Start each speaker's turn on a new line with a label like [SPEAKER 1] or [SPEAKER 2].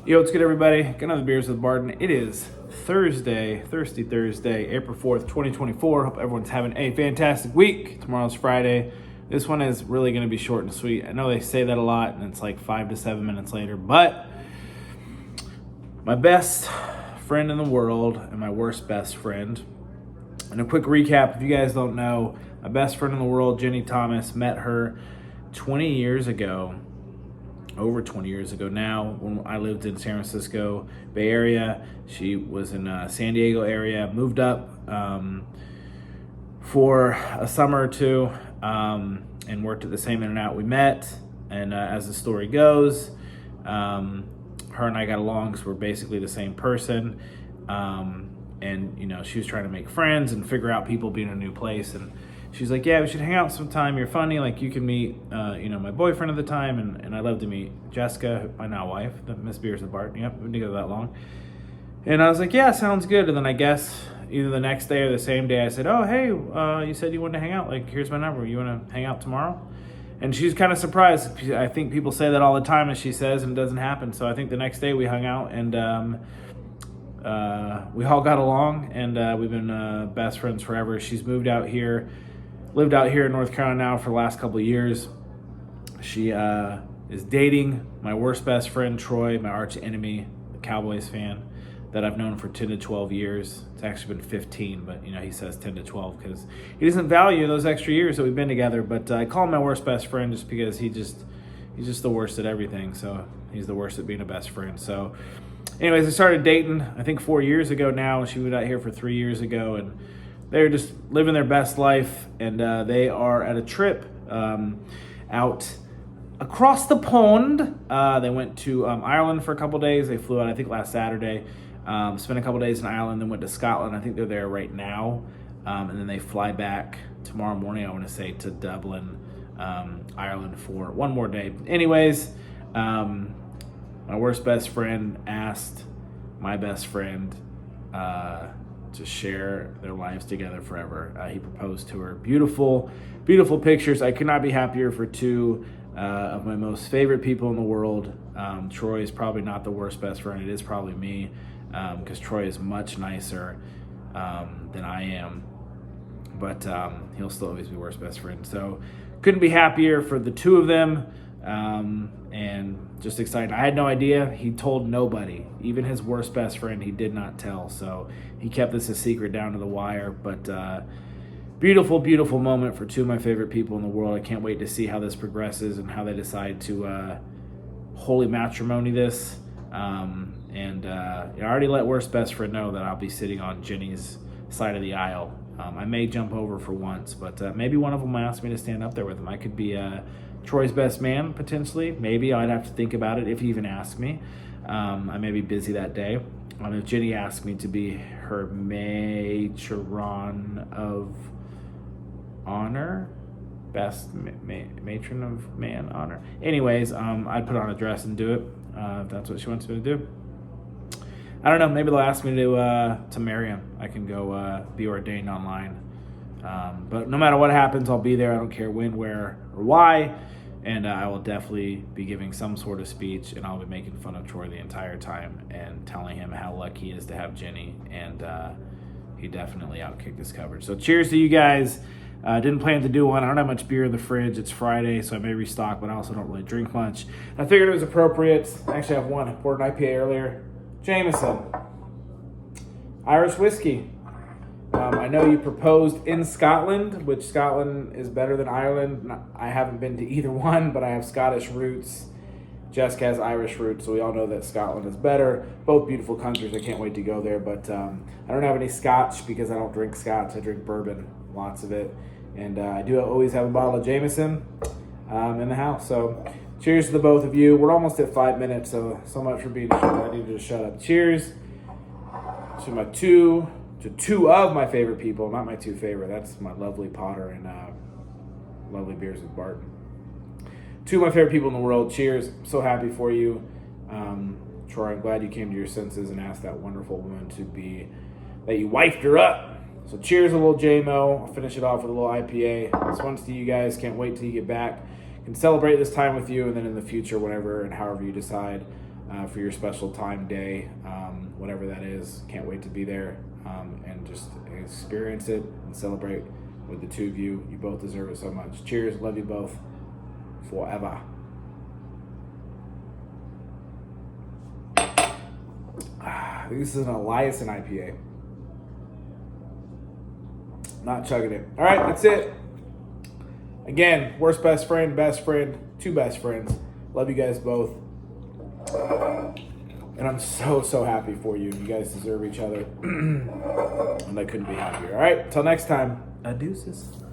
[SPEAKER 1] Yo, what's good, everybody? Got another Beers with Barton. It is Thursday, April 4th, 2024. Hope everyone's having a fantastic week. Tomorrow's Friday. This one is really going to be short and sweet. I know they say that a lot, and it's like 5 to 7 minutes later, but my best friend in the world and my worst best friend. And a quick recap, if you guys don't know, my best friend in the world, Jenny Thomas, met her 20 years ago. Over 20 years ago now, when I lived in San Francisco Bay Area. She was in San Diego area, moved up for a summer or two, and worked at the same In-N-Out we met. And as the story goes, her and I got along because we're basically the same person. And, you know, she was trying to make friends and figure out people being in a new place. And she's like, yeah, we should hang out sometime. You're funny. Like, you can meet, my boyfriend at the time. And I'd love to meet Jessica, my now wife, the Miss Beers with Barton. Yep, we've been together that long. And I was like, yeah, sounds good. And then I guess either the next day or the same day, I said, oh, hey, you said you wanted to hang out. Like, here's my number. You want to hang out tomorrow? And she's kind of surprised. I think people say that all the time, as she says, and it doesn't happen. So I think the next day we hung out, and we all got along, and we've been best friends forever. She's lived out here in North Carolina now for the last couple of years. She is dating my worst best friend, Troy, my arch enemy, the Cowboys fan that I've known for 10 to 12 years. It's actually been 15, but he says 10 to 12 because he doesn't value those extra years that we've been together. But I call him my worst best friend just because he's just the worst at everything. So he's the worst at being a best friend. So anyways, I started dating, I think 4 years ago now. She moved out here for 3 years ago, and they're just living their best life. And they are at a trip out across the pond. They went to Ireland for a couple days. They flew out, I think, last Saturday. Spent a couple days in Ireland, then went to Scotland. I think they're there right now. And then they fly back tomorrow morning, I want to say, to Dublin, Ireland for one more day. Anyways, my worst best friend asked my best friend to share their lives together forever. He proposed to her. Beautiful, beautiful pictures. I could not be happier for two of my most favorite people in the world. Troy is probably not the worst best friend. It is probably me, because Troy is much nicer than I am. But he'll still always be worst best friend. So couldn't be happier for the two of them. And just excited. I had no idea. He told nobody, even his worst best friend. He did not tell. So he kept this a secret down to the wire. But beautiful, beautiful moment for two of my favorite people in the world. I can't wait to see how this progresses and how they decide to holy matrimony this. I already let worst best friend know that I'll be sitting on Jenny's side of the aisle. I may jump over for once, but maybe one of them will ask me to stand up there with him. I could be Troy's best man, potentially. Maybe I'd have to think about it if he even asked me. I may be busy that day. If Jenny asked me to be her matron of honor, best matron of man honor. Anyways, I'd put on a dress and do it if that's what she wants me to do. I don't know. Maybe they'll ask me to marry him. I can go be ordained online. But no matter what happens, I'll be there. I don't care when, where, or why. And I will definitely be giving some sort of speech, and I'll be making fun of Troy the entire time and telling him how lucky he is to have Jenny. And he definitely outkicked his coverage. So cheers to you guys. Didn't plan to do one. I don't have much beer in the fridge. It's Friday, so I may restock, but I also don't really drink much. I figured it was appropriate. I actually have one. I poured an IPA earlier. Jameson. Irish whiskey. I know you proposed in Scotland, which Scotland is better than Ireland. I haven't been to either one, but I have Scottish roots. Jessica has Irish roots, so we all know that Scotland is better. Both beautiful countries. I can't wait to go there, but I don't have any scotch because I don't drink scotch. I drink bourbon, lots of it. And I do always have a bottle of Jameson in the house. So cheers to the both of you. We're almost at 5 minutes, so much for being short. I need to just shut up. Cheers to two of my favorite people, not my two favorite. That's my lovely Potter and lovely Beers with Barton. Two of my favorite people in the world. Cheers. I'm so happy for you. Troy, I'm glad you came to your senses and asked that wonderful woman that you wifed her up. So cheers, a little J-Mo. I'll finish it off with a little IPA. This one's to you guys. Can't wait till you get back. Can celebrate this time with you, and then in the future, whenever and however you decide, for your special time, day, whatever that is. Can't wait to be there and just experience it and celebrate with the two of you. You both deserve it so much. Cheers. Love you both forever. I think this is an Eliason IPA. Not chugging it. All right, that's it. Again, worst best friend, two best friends. Love you guys both. And I'm so happy for you. You guys deserve each other. And I couldn't be happier. All right, until next time. Adeuces.